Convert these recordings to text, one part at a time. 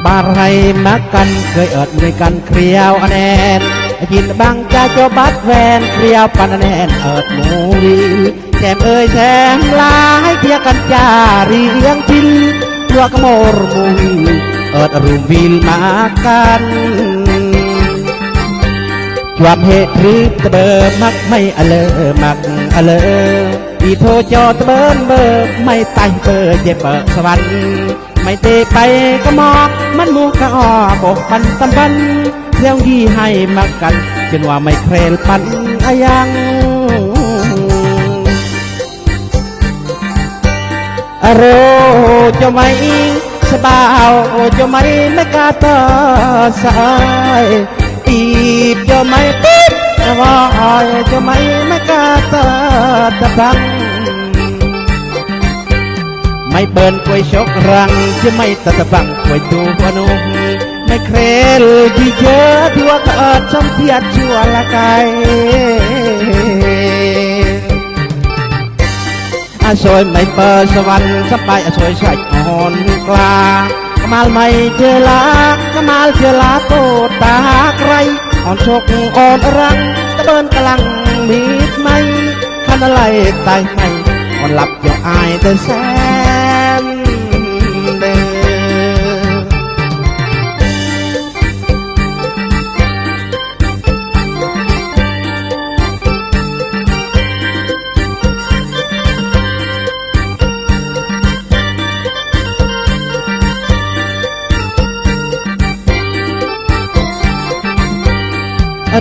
บาไรมักกันเคยเอิดด้วยกันเครียวแนนยินบังจะโจบัดแวนเครียวปันแนนเอิดหมูวีแถมเอ่ยแถมลาให้เทียกันจารีเลี้ยงพิลตัวกโมรมูวีเอิดรูมวิลมากันจวบเหตุรึตะเบอมักไม่อเลอมักอเลออีโทจอตะเบินเบอไม่ไต่เบอเจ็บเบอสวรรค์ไม่เตะไปก็มอกมันมูกะอ้อบกปันตำบันเลี้ยงยี่ให้มักกันจนว่าไม่เครลปันอายังอโรจะไม่สบาวจะไม่กาตาสายตีบจะไม่ปิ๊บว่าจะไม่กาตาตะบังไม่เบินกวยชกรังจะไม่ตะบังกวยตัวนุ่มไม่เครลที่เยอะที่ว่าเกิดสมเทียดชั่วละไกอาสวยไม่เปิดสวรรค์สบายอาสวยใส่อ่อนกลากมาลไม่เจลากมาลเจลาโตตาใครอ่อนชกอ่อนรังตะเบินกำลังมีดไม่ขันอะไรตายไม่อ่อนหลับจะอายแต่แสนเดิ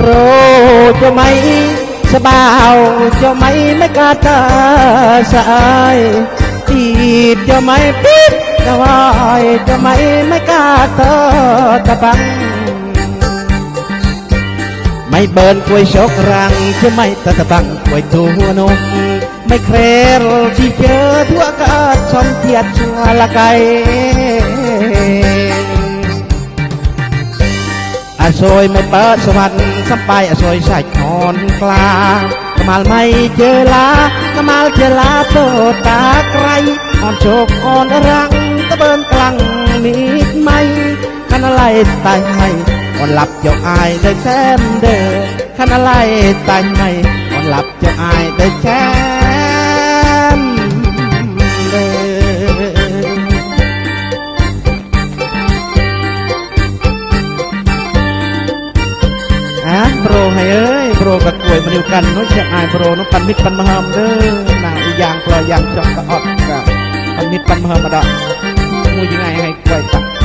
โรจะไม่สบาวจะไม่กาตาสายตีบจะไม่ปิ๊บจะวายจะไม่กาตาตะบังไม่เบินกวยชกรังจะไม่ตะบังกวยตัวนมไม่เครลที่เจอทั่วกาดชมเทียดชัวละไกอาสวยไม่เปิดสวรรค์สัมไปอาสวยใส่คอนกลากมาลไม่เจอลากมาลเจอลาโตตาไกรอ่อนโชกอ่อนรังตะเบินกลังมีดไม่ขันอะไรตายไม่อ่อนหลับเจ้าอายได้แซมเด้อขันอะไรตายไม่อ่อนหลับเจ้าอายได้แซมเด้อโปรให้เอ้ยโปรกับกล้วยมาเดียวกันน้อยเชียงอายโปรน้องปันมิตรปันมหามเด้อนางอีกอย่างโปรอย่างจอกกระอดกับปันมิตรปันมหามมาดอกมูยังไงให้กล้วยตัก